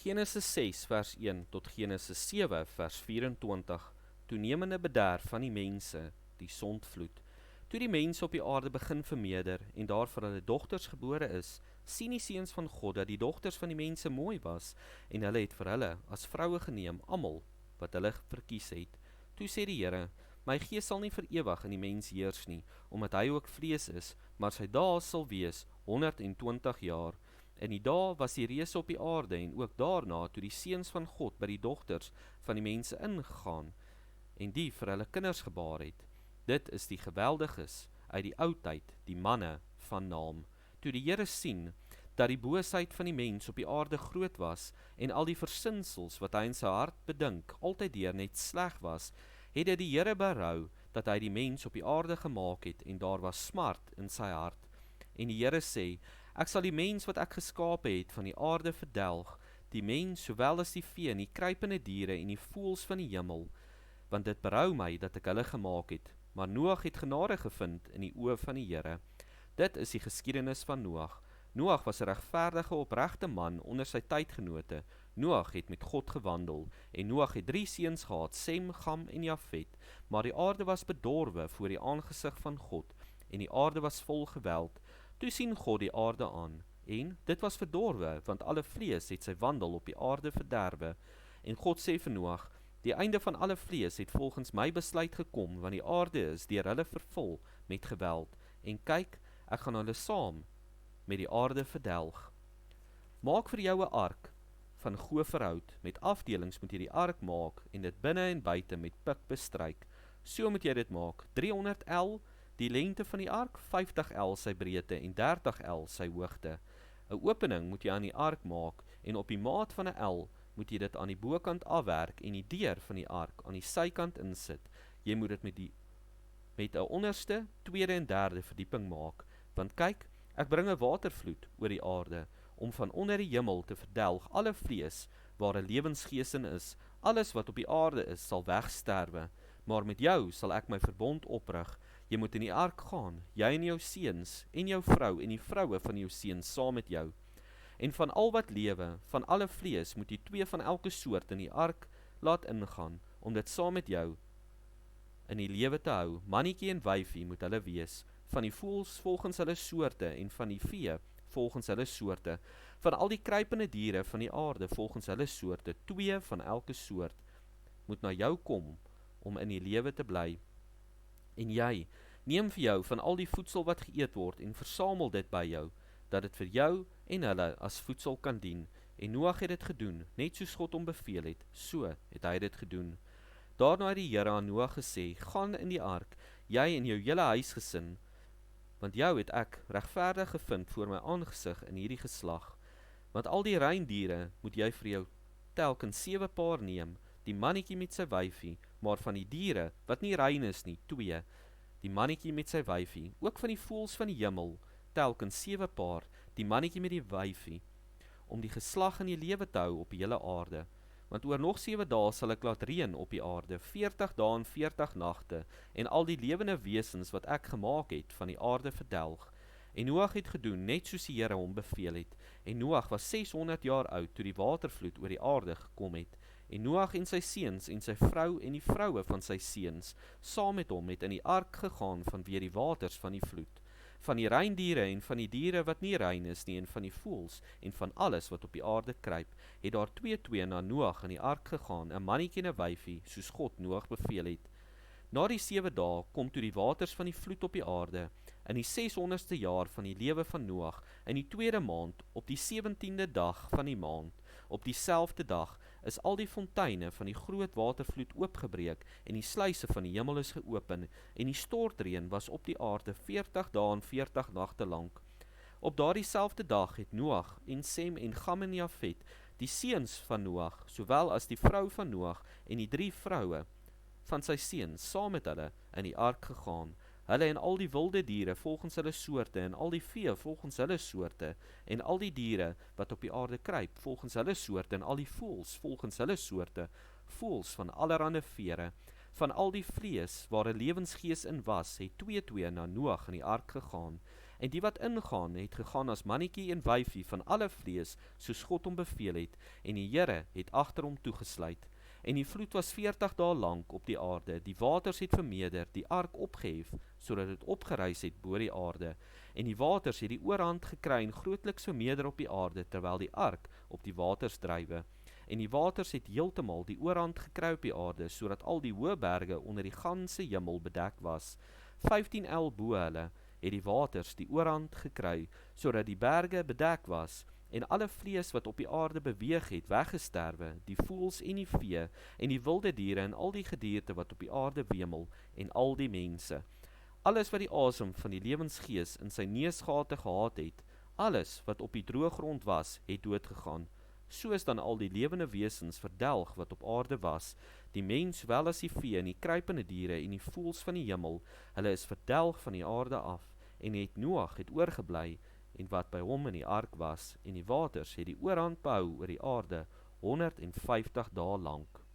Genesis 6 vers 1 tot Genesis 7 vers 24, toenemende bederf van die mense, die sondvloed. Toe die mense op die aarde begin vermeerder, en daar vir hulle dogters gebore is, sien die seuns van God dat die dogters van die mense mooi was, en hulle het vir hulle as vroue geneem, almal wat hulle verkies het. Toe sê die Here, my gees sal nie vir ewig in die mens heers nie, omdat hy ook vlees is, maar sy dae sal wees 120 jaar. In die dae was die reëse op die aarde, en ook daarna, toe die seuns van God by die dogters van die mense ingegaan, en die vir hulle kinders gebaar het. Dit is die geweldiges uit die oudheid, die manne van naam. Toe die Here sien, dat die boosheid van die mens op die aarde groot was, en al die versinsels wat hy in sy hart bedink, altyd deur net sleg was, het dit die Here berou, dat hy die mens op die aarde gemaak het, en daar was smart in sy hart. En die Here sê, ek sal die mens wat ek geskape het van die aarde verdelg, die mens sowel as die vee en die kruipende diere en die voëls van die hemel, want dit berou my dat ek hulle gemaak het. Maar Noag het genade gevind in die oë van die Here. Dit is die geskiedenis van Noag. Noag was 'n regverdige, opregte man onder sy tydgenote. Noag het met God gewandel, en Noag het 3 seuns gehad, Sem, Gam en Jafet. Maar die aarde was bedorwe voor die aangesig van God, en die aarde was vol geweld. Toe sien God die aarde aan, en dit was verdorwe, want alle vlees het sy wandel op die aarde verderwe. En God sê vir Noag, die einde van alle vlees het volgens my besluit gekom, want die aarde is deur hulle vervul met geweld. En kyk, ek gaan hulle saam met die aarde verdelg. Maak vir jou 'n ark van goferhout, met afdelings moet jy die ark maak, en dit binne en buite met pik bestryk. So moet jy dit maak, 300 L die lengte van die ark, 50 L sy breedte en 30 L sy hoogte. 'n Opening moet jy aan die ark maak, en op die maat van 'n L moet jy dit aan die bokant afwerk, en die deur van die ark aan die sykant insit. Jy moet dit met 'n onderste, tweede en derde verdieping maak, want kyk, ek bring 'n watervloed oor die aarde, om van onder die hemel te verdelg alle vlees, waar 'n lewensgees in is. Alles wat op die aarde is, sal wegsterwe, maar met jou sal ek my verbond oprig. Jy moet in die ark gaan, jy en jou seuns, en jou vrou, en die vroue van jou seuns saam met jou. En van al wat lewe, van alle vlees, moet jy 2 van elke soort in die ark laat ingaan, om dit saam met jou in die lewe te hou. Mannetjie en wyfie moet hulle wees, van die voëls volgens hulle soorte, en van die vee volgens hulle soorte, van al die kruipende diere van die aarde volgens hulle soorte, 2 van elke soort, moet na jou kom, om in die lewe te bly. En jy, neem vir jou van al die voedsel wat geëet word, en versamel dit by jou, dat dit vir jou en hulle as voedsel kan dien. En Noag het dit gedoen, net soos God hom beveel het, so het hy dit gedoen. Daarna het die Here aan Noag gesê, gaan in die ark, jy en jou hele huisgesin, want jou het ek regverdig gevind voor my aangesig in hierdie geslag. Want al die reindiere moet jy vir jou telkens 7 paar neem, die mannetjie met sy wyfie, maar van die diere wat nie rein is nie, 2, die mannetjie met sy wyfie, ook van die voëls van die hemel, telkens 7 paar, die mannetjie met die wyfie, om die geslag in die lewe te hou op die hele aarde. Want oor nog 7 dae sal ek laat reën op die aarde, 40 dae en 40 nagte, en al die lewende wesens wat ek gemaak het van die aarde verdelg. En Noag het gedoen, net soos die Here hom beveel het. En Noag was 600 jaar oud, toe die watervloed oor die aarde gekom het. En Noag en sy seuns en sy vrou en die vroue van sy seuns, saam met hom het in die ark gegaan vanweë die waters van die vloed. Van die reindiere en van die diere wat nie rein is nie, en van die voëls en van alles wat op die aarde kruip, het daar 2 na Noag in die ark gegaan, 'n mannetjie en 'n wyfie, soos God Noag beveel het. Na die 7 dae kom toe die waters van die vloed op die aarde, in die 600ste jaar van die lewe van Noag, in die 2de maand, op die 17de dag van die maand. Op dieselfde dag is al die fonteine van die groot watervloed oopgebreek, en die sluise van die hemel is geopen, en die stortreën was op die aarde 40 dae en 40 nagte lank. Op daardie selfde dag het Noag en Sem en Gam en Jafet, die seuns van Noag, sowel as die vrou van Noag en die 3 vroue van sy seuns, saam met hulle in die ark gegaan. Hulle en al die wilde diere volgens hulle soorte, en al die vee volgens hulle soorte, en al die diere wat op die aarde kruip volgens hulle soorte, en al die voëls volgens hulle soorte, voëls van allerlei vere. Van al die vlees waar 'n lewensgees in was, het 2 na Noag in die ark gegaan. En die wat ingaan, het gegaan as mannetjie en wyfie van alle vlees, soos God hom beveel het, en die Here het agter hom toegesluit. En die vloed was 40 dae lank op die aarde, die waters het vermeerder, die ark opgehef, sodat het opgereis het bo die aarde, en die waters het die oorhand gekry en grootliks vermeerder op die aarde, terwyl die ark op die waters drywe. En die waters het heeltemal die oorhand gekry op die aarde, sodat al die hoë berge onder die ganse hemel bedek was. 15 el bo hulle het die waters die oorhand gekry, sodat die berge bedek was, en alle vlees wat op die aarde beweeg het, weggesterwe, die voëls en die vee, en die wilde diere en al die gedierte wat op die aarde wemel, en al die mense. Alles wat die asem van die lewensgees in sy neusgate gehad het, alles wat op die droë grond was, het doodgegaan. So is dan al die lewende wesens verdelg wat op aarde was, die mens wel as die vee en die kruipende diere en die voëls van die hemel, hulle is verdelg van die aarde af, en het Noag het oorgebly, en wat by hom in die ark was, en die waters het die oorhand behou oor die aarde 150 dae lank.